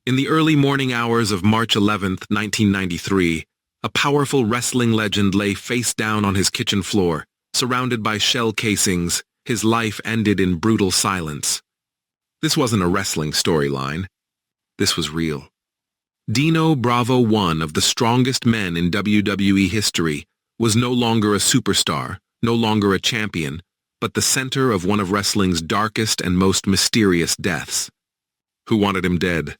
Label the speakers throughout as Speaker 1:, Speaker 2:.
Speaker 1: In the early morning hours of March 11th, 1993, a powerful wrestling legend lay face down on his kitchen floor, surrounded by shell casings. His life ended in brutal silence. This wasn't a wrestling storyline. This was real. Dino Bravo, one of the strongest men in WWE history, was no longer a superstar, no longer a champion, but the center of one of wrestling's darkest and most mysterious deaths. Who wanted him dead?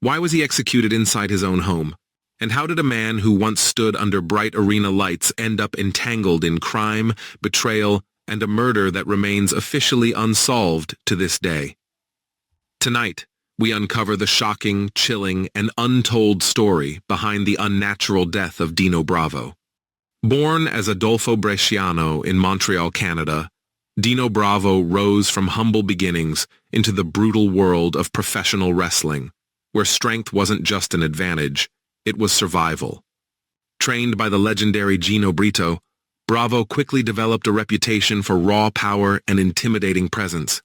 Speaker 1: Why was he executed inside his own home? And how did a man who once stood under bright arena lights end up entangled in crime, betrayal, and a murder that remains officially unsolved to this day? Tonight, we uncover the shocking, chilling, and untold story behind the unnatural death of Dino Bravo. Born as Adolfo Bresciano in Montreal, Canada, Dino Bravo rose from humble beginnings into the brutal world of professional wrestling, where strength wasn't just an advantage, it was survival. Trained by the legendary Gino Brito, Bravo quickly developed a reputation for raw power and intimidating presence.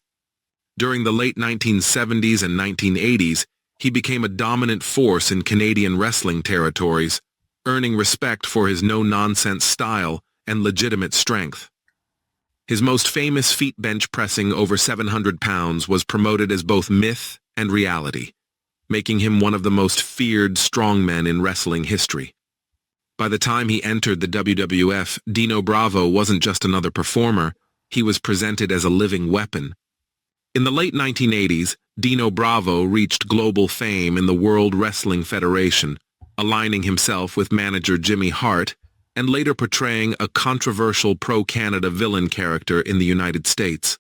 Speaker 1: During the late 1970s and 1980s, he became a dominant force in Canadian wrestling territories, earning respect for his no-nonsense style and legitimate strength. His most famous feat bench pressing over 700 pounds was promoted as both myth and reality, making him one of the most feared strongmen in wrestling history. By the time he entered the WWF, Dino Bravo wasn't just another performer, he was presented as a living weapon. In the late 1980s, Dino Bravo reached global fame in the World Wrestling Federation, aligning himself with manager Jimmy Hart, and later portraying a controversial pro-Canada villain character in the United States.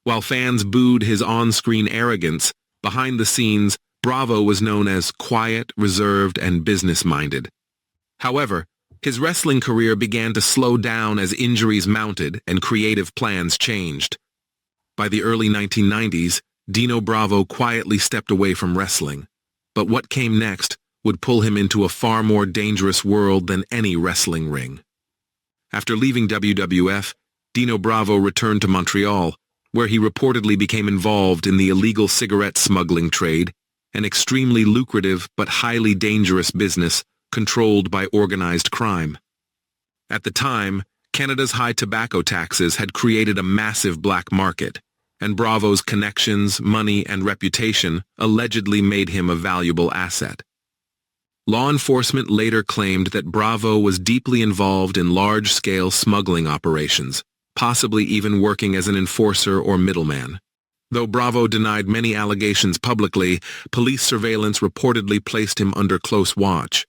Speaker 1: While fans booed his on-screen arrogance, behind the scenes, Bravo was known as quiet, reserved, and business-minded. However, his wrestling career began to slow down as injuries mounted and creative plans changed. By the early 1990s, Dino Bravo quietly stepped away from wrestling. But what came next would pull him into a far more dangerous world than any wrestling ring. After leaving WWF, Dino Bravo returned to Montreal, where he reportedly became involved in the illegal cigarette smuggling trade, an extremely lucrative but highly dangerous business controlled by organized crime. At the time, Canada's high tobacco taxes had created a massive black market, and Bravo's connections, money, and reputation allegedly made him a valuable asset. Law enforcement later claimed that Bravo was deeply involved in large-scale smuggling operations, possibly even working as an enforcer or middleman. Though Bravo denied many allegations publicly, police surveillance reportedly placed him under close watch.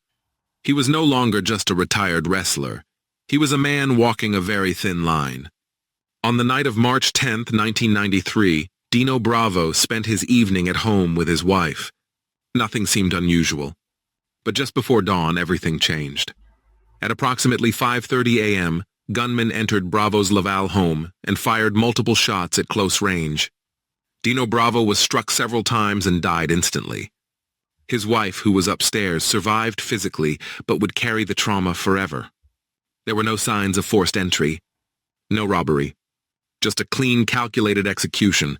Speaker 1: He was no longer just a retired wrestler. He was a man walking a very thin line. On the night of March 10, 1993, Dino Bravo spent his evening at home with his wife. Nothing seemed unusual. But just before dawn, everything changed. At approximately 5:30 a.m., gunmen entered Bravo's Laval home and fired multiple shots at close range. Dino Bravo was struck several times and died instantly. His wife, who was upstairs, survived physically, but would carry the trauma forever. There were no signs of forced entry, no robbery, just a clean, calculated execution.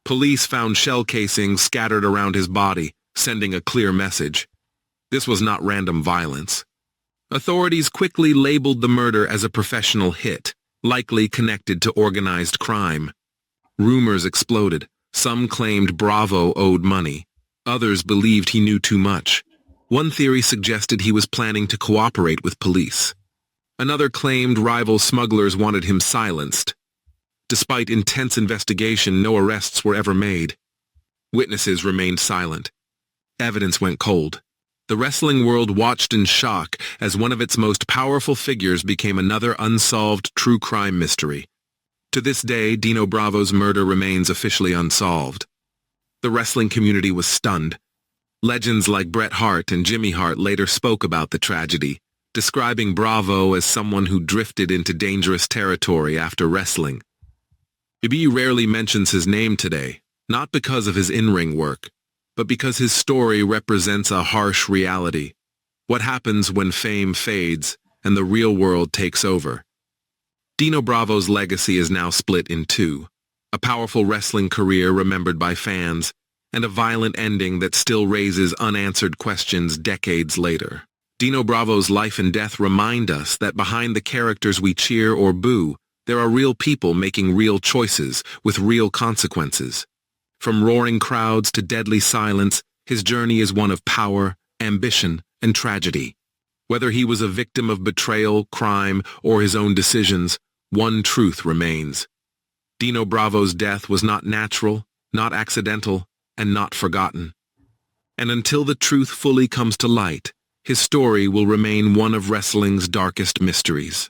Speaker 1: Police found shell casings scattered around his body, sending a clear message. This was not random violence. Authorities quickly labeled the murder as a professional hit, likely connected to organized crime. Rumors exploded. Some claimed Bravo owed money. Others believed he knew too much. One theory suggested he was planning to cooperate with police. Another claimed rival smugglers wanted him silenced. Despite intense investigation, no arrests were ever made. Witnesses remained silent. Evidence went cold. The wrestling world watched in shock as one of its most powerful figures became another unsolved true crime mystery. To this day, Dino Bravo's murder remains officially unsolved. The wrestling community was stunned. Legends like Bret Hart and Jimmy Hart later spoke about the tragedy, describing Bravo as someone who drifted into dangerous territory after wrestling. WWE rarely mentions his name today, not because of his in-ring work, but because his story represents a harsh reality. What happens when fame fades and the real world takes over? Dino Bravo's legacy is now split in two. A powerful wrestling career remembered by fans, and a violent ending that still raises unanswered questions decades later. Dino Bravo's life and death remind us that behind the characters we cheer or boo, there are real people making real choices with real consequences. From roaring crowds to deadly silence, his journey is one of power, ambition, and tragedy. Whether he was a victim of betrayal, crime, or his own decisions, one truth remains. Dino Bravo's death was not natural, not accidental, and not forgotten. And until the truth fully comes to light, his story will remain one of wrestling's darkest mysteries.